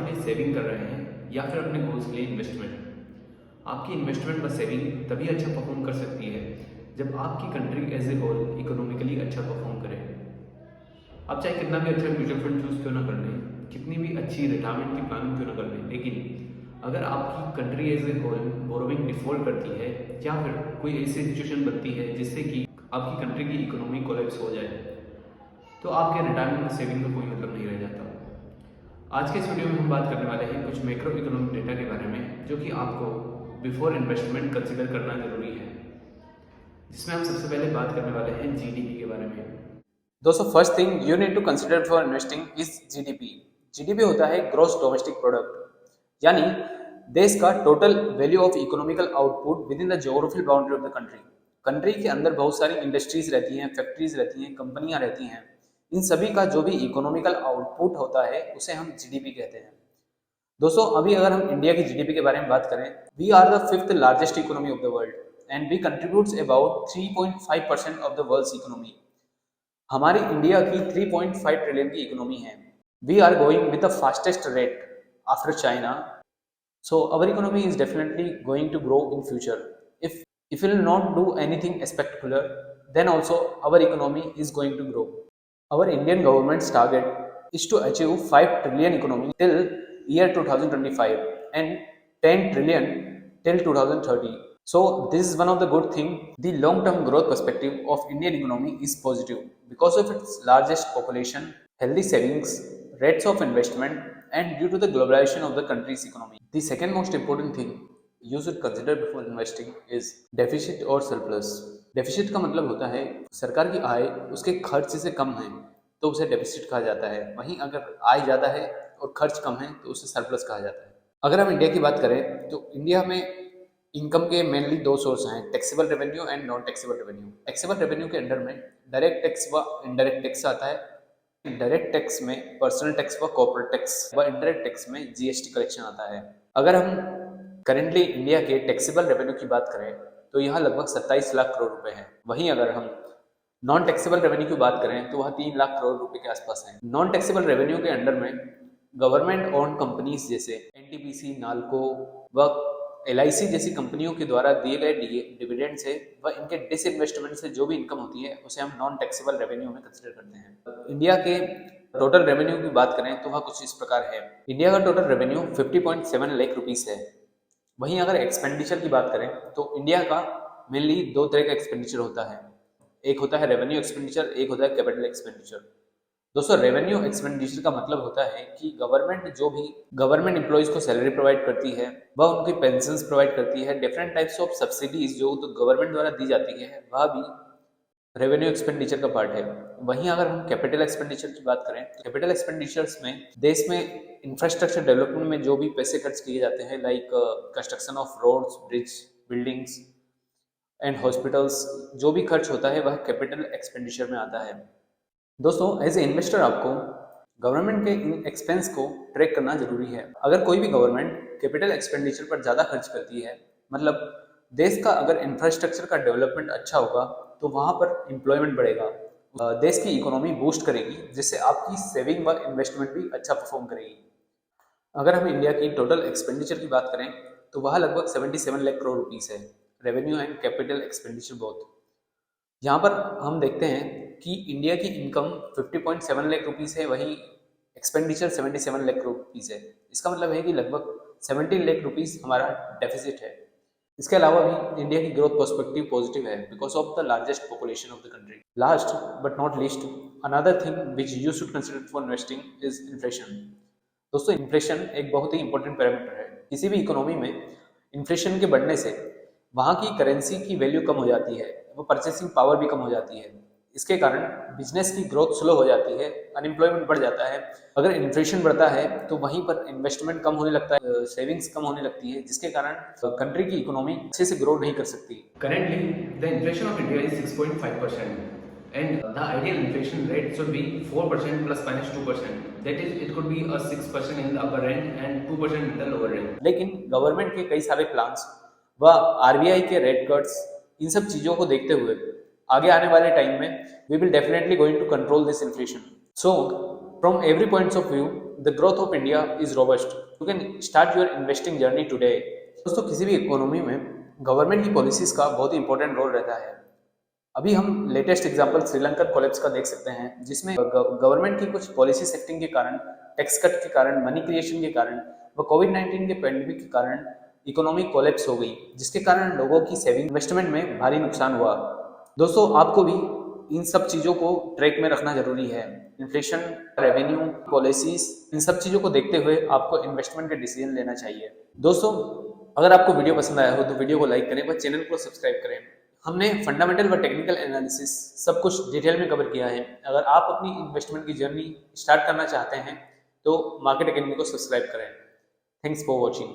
के लिए सेविंग कर रहे हैं या फिर अपने गोल्स के लिए इन्वेस्टमेंट। आपकी इन्वेस्टमेंट व सेविंग तभी अच्छा परफॉर्म कर सकती है जब आपकी country as a whole economically अच्छा परफॉर्म करे। आप चाहे कितना भी अच्छा म्यूचुअल फंड चूज क्यों ना कर लें, कितनी भी अच्छी रिटायरमेंट की प्लानिंग क्यों ना कर लें, लेकिन अगर आपकी country as a whole borrowing default करती है या फिर कोई ऐसी सिचुएशन बनती है जिससे कि आपकी कंट्री की इकोनॉमी कोलैप्स हो जाए, तो आपके रिटायरमेंट सेविंग का कोई मतलब नहीं रह जाता। आज के इस वीडियो में हम बात करने वाले हैं कुछ मैक्रो इकोनॉमिक डेटा के बारे में जो कि आपको बिफोर इन्वेस्टमेंट कंसिडर करना जरूरी है, जिसमें हम सबसे पहले बात करने वाले हैं जीडीपी के बारे में। दोस्तों, first thing you need to consider for investing is GDP. GDP होता है ग्रॉस डोमेस्टिक प्रोडक्ट, यानी देश का total value of economical output within the geographical boundary of the country. Country के अंदर बहुत सारी इंडस्ट्रीज रहती हैं, फैक्ट्रीज रहती हैं, कंपनियां रहती हैं। इन सभी का जो भी इकोनॉमिकल आउटपुट होता है उसे हम जीडीपी कहते हैं। दोस्तों, अभी अगर हम इंडिया की जीडीपी के बारे में बात करें, we are the fifth largest economy of the world and we contributes about 3.5% of the world's economy. हमारी इंडिया की 3.5 ट्रिलियन की इकोनॉमी है। We are going with the fastest rate after China, so our economy is definitely going to grow in future. If we will not do anything spectacular, then also our economy is going to grow. Our Indian government's target is to achieve 5 trillion economy till year 2025 and 10 trillion till 2030. So this is one of the good thing. The long-term growth perspective of Indian economy is positive because of its largest population, healthy savings, rates of investment, and due to the globalization of the country's economy. The second most important thing you should consider before investing is deficit और surplus. Deficit का मतलब होता है सरकार की आय उसके खर्च से कम है तो उसे डेफिसिट कहा जाता है। वहीं अगर आय ज़्यादा है और खर्च कम है तो उसे सरप्लस कहा जाता है। अगर हम इंडिया की बात करें तो इंडिया में इनकम के मेनली दो सोर्स हैं, taxable revenue and non taxable revenue. Taxable revenue के अंडर में डायरेक्ट टैक्स व इनडायरेक्ट टैक्स आता है। डायरेक्ट टैक्स में पर्सनल टैक्स व कॉर्पोरेट टैक्स व इनडायरेक्ट टैक्स में जीएसटी कलेक्शन आता है। अगर हम करेंटली इंडिया के टैक्सेबल रेवेन्यू की बात करें तो यहाँ लगभग 27 लाख करोड़ रुपए है। वहीं अगर हम नॉन टैक्सेबल रेवेन्यू की बात करें तो वह 3 लाख करोड़ रुपए के आसपास है। नॉन टैक्सेबल रेवेन्यू के अंडर में गवर्नमेंट ओन कंपनीज जैसे एनटीपीसी, नाल्को व एलआईसी जैसी कंपनियों के द्वारा दिए गए डिविडेंड से व इनके डिसइन्वेस्टमेंट से जो भी इनकम होती है उसे हम नॉन टैक्सेबल रेवेन्यू में कंसिडर करते हैं। इंडिया के टोटल रेवेन्यू की बात करें तो वह कुछ इस प्रकार है। इंडिया का टोटल रेवेन्यू 50.7 लाख रुपीस है। वहीं अगर एक्सपेंडिचर की बात करें तो इंडिया का मेनली दो तरह का एक्सपेंडिचर होता है। एक होता है रेवेन्यू एक्सपेंडिचर, एक होता है कैपिटल एक्सपेंडिचर। दोस्तों, रेवेन्यू एक्सपेंडिचर का मतलब होता है कि गवर्नमेंट जो भी गवर्नमेंट एम्प्लॉइज को सैलरी प्रोवाइड करती है, वह उनकी पेंशन्स प्रोवाइड करती है, डिफरेंट टाइप्स ऑफ सब्सिडीज जो तो गवर्नमेंट द्वारा दी जाती है, वह भी रेवेन्यू एक्सपेंडिचर का पार्ट है। वहीं अगर हम कैपिटल एक्सपेंडिचर की बात करें तो कैपिटल एक्सपेंडिचर्स में देश में इंफ्रास्ट्रक्चर डेवलपमेंट में जो भी पैसे खर्च किए जाते हैं, like construction of roads, bridge, buildings and hospitals, जो भी खर्च होता है वह कैपिटल एक्सपेंडिचर में आता है। दोस्तों, एज ए इन्वेस्टर आपको गवर्नमेंट के इन एक्सपेंस को ट्रैक करना जरूरी है। अगर कोई भी गवर्नमेंट कैपिटल एक्सपेंडिचर पर ज़्यादा खर्च करती है, मतलब देश का अगर इंफ्रास्ट्रक्चर का डेवलपमेंट अच्छा होगा तो वहाँ पर एम्प्लॉयमेंट बढ़ेगा, देश की इकोनॉमी बूस्ट करेगी, जिससे आपकी सेविंग व इन्वेस्टमेंट भी अच्छा परफॉर्म करेगी। अगर हम इंडिया की टोटल एक्सपेंडिचर की बात करें तो वह लगभग 77 लाख करोड़ रुपीस है, revenue and capital expenditure both. यहाँ पर हम देखते हैं कि इंडिया की इनकम 50.7 लाख रुपीस है, वहीं एक्सपेंडिचर 77 लाख करोड़ रुपीस है। इसका मतलब है कि लगभग 17 लाख रुपीस हमारा डेफिसिट है। इसके अलावा भी इंडिया की ग्रोथ पर्सपेक्टिव पॉजिटिव है because of the largest population of the country. Last but not least, another thing which you should consider for investing is inflation. दोस्तों, इन्फ्लेशन एक बहुत ही इंपॉर्टेंट पैरामीटर है। किसी भी इकोनॉमी में इन्फ्लेशन के बढ़ने से वहाँ की करेंसी की वैल्यू कम हो जाती है, वो परचेसिंग पावर भी कम हो जाती है। इसके कारण बिजनेस की ग्रोथ स्लो हो जाती है, अनएम्प्लॉयमेंट बढ़ जाता है। अगर इन्फ्लेशन बढ़ता है तो वहीं पर इन्वेस्टमेंट कम होने लगता है, सेविंग्स कम होने लगती है, जिसके कारण कंट्री की इकोनॉमी अच्छे से ग्रो नहीं कर सकती। Currently, the inflation of India is 6.5%, and the ideal inflation rate should be 4% plus minus 2%. That is, it could be a 6% in the upper end and 2% in the lower end. लेकिन government के कई सारे plans व RBI के rate cuts, इन सब चीज़ों को देखते हुए आगे आने वाले टाइम में we will definitely going to control this inflation. So From every point of view, the growth of India is robust. You can start your investing journey today. दोस्तों, किसी भी इकोनॉमी में गवर्नमेंट की पॉलिसीज का बहुत ही important role रहता है। अभी हम लेटेस्ट एग्जांपल श्रीलंकन कोलैप्स का देख सकते हैं, जिसमें गवर्नमेंट की कुछ पॉलिसी सेटिंग के कारण, टैक्स कट के कारण, मनी क्रिएशन के कारण व कोविड-19 के पैंडेमिक के कारण इकोनॉमी कोलैप्स हो गई, जिसके कारण लोगों की सेविंग इन्वेस्टमेंट में भारी नुकसान हुआ। दोस्तों, आपको भी इन सब चीज़ों को ट्रैक में रखना जरूरी है। इन्फ्लेशन, रेवेन्यू, पॉलिसीज, इन सब चीज़ों को देखते हुए आपको इन्वेस्टमेंट के डिसीजन लेना चाहिए। दोस्तों, अगर आपको वीडियो पसंद आया हो तो वीडियो को लाइक करें व चैनल को सब्सक्राइब करें। हमने फंडामेंटल व टेक्निकल एनालिसिस सब कुछ डिटेल में कवर किया है। अगर आप अपनी इन्वेस्टमेंट की जर्नी स्टार्ट करना चाहते हैं तो मार्केट एकेडमी को सब्सक्राइब करें। Thanks for watching.